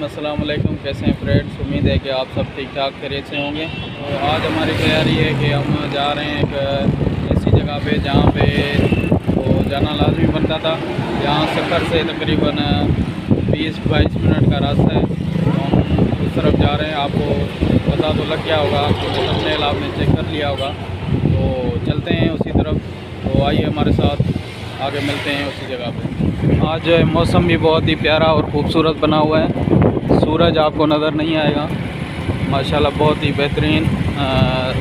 अस्सलाम वालेकुम। कैसे हैं फ्रेंड्स? उम्मीद है कि आप सब ठीक ठाक खैरियत से होंगे। तो आज हमारी तैयारी है कि हम जा रहे हैं एक ऐसी जगह पे जहाँ पे वो जाना लाजमी बनता था। यहाँ सफ़र से तकरीबन 20-22 मिनट का रास्ता है। तो हम उस तरफ जा रहे हैं। आपको पता तो लग गया होगा, क्योंकि थंबनेल आपने चेक कर लिया होगा। तो चलते हैं उसी तरफ। तो आइए हमारे साथ, आगे मिलते हैं उसी जगह पे। आज जो है मौसम भी बहुत ही प्यारा और ख़ूबसूरत बना हुआ है। सूरज आपको नज़र नहीं आएगा। माशाल्लाह बहुत ही बेहतरीन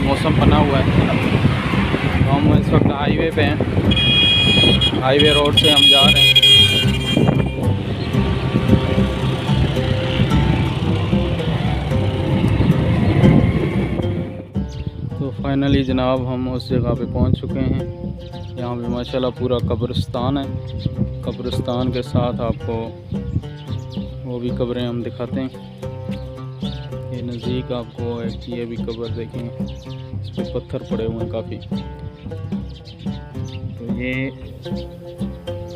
मौसम बना हुआ है। तो हम इस वक्त हाईवे पे हैं। हाईवे रोड से हम जा रहे हैं। तो फाइनली जनाब हम उस जगह पे पहुंच चुके हैं। यहाँ पे माशाल्लाह पूरा कब्रिस्तान है। कब्रिस्तान के साथ आपको वो भी कब्रें हम दिखाते हैं। ये नज़दीक आपको एक ये भी कब्र देखें, इस पर पत्थर पड़े हुए हैं काफ़ी। तो ये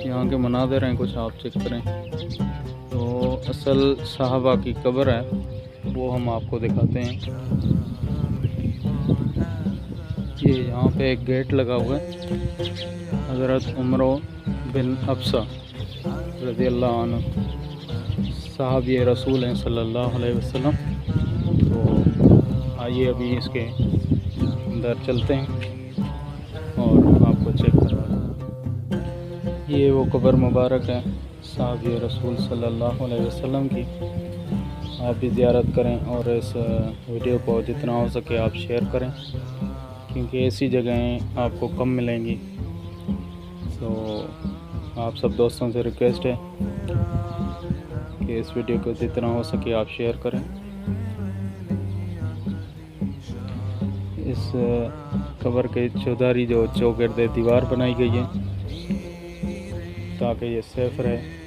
यहाँ के मनाज़िर हैं, कुछ आप चेक करें। तो असल साहबा की कब्र है, वो हम आपको दिखाते हैं। ये यहाँ पे एक गेट लगा हुआ है। हज़रत उमर बिन अफसा रज़ियल्लाहु अन्हु साहब ये रसूल हैं सल्लल्लाहु अलैहि वसल्लम। तो आइए अभी इसके अंदर चलते हैं और आपको चेक करवाते। ये वो कब्र मुबारक है साहब ये रसूल सल्लल्लाहु अलैहि वसल्लम की। आप भी ज़ियारत करें और इस वीडियो को जितना हो सके आप शेयर करें, क्योंकि ऐसी जगहें आपको कम मिलेंगी। तो आप सब दोस्तों से रिक्वेस्ट है कि इस वीडियो को जितना हो सके आप शेयर करें। इस कब्र के चौधारी जो चौगिर्द दीवार बनाई गई है ताकि ये सेफ रहे।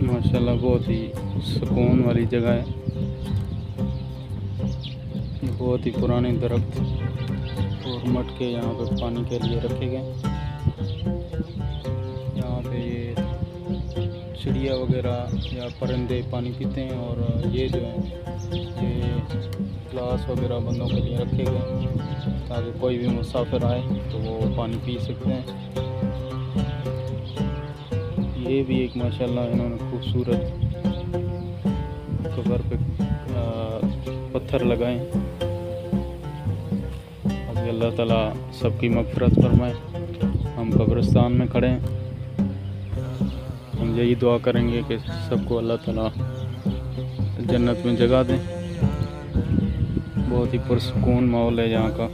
माशाल्लाह बहुत ही सुकून वाली जगह है। बहुत ही पुराने दरख्त और मटके यहाँ पे पानी के लिए रखे गए। यहाँ पे ये चिड़िया वगैरह या परिंदे पानी पीते हैं। और ये जो है ये ग्लास वगैरह बंदों के लिए रखे गए ताकि कोई भी मुसाफिर आए तो वो पानी पी सकते हैं। ये भी एक माशाल्लाह इन्होंने खूबसूरत कब्र पे पत्थर लगाए। अभी अल्लाह ताला सबकी मग़फ़िरत फरमाए। हम कब्रिस्तान में खड़े हैं। हम यही दुआ करेंगे कि सबको अल्लाह ताला जन्नत में जगह दें। बहुत ही पुरसुकून माहौल है यहाँ का।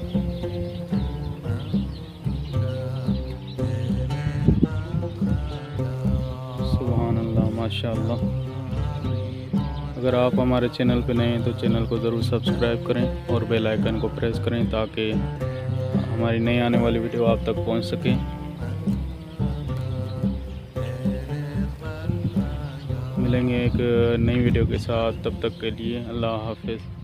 माशाअल्लाह। अगर आप हमारे चैनल पर नए हैं तो चैनल को ज़रूर सब्सक्राइब करें और बेल आइकन को प्रेस करें ताकि हमारी नई आने वाली वीडियो आप तक पहुंच सके। मिलेंगे एक नई वीडियो के साथ, तब तक के लिए अल्लाह हाफ़िज़।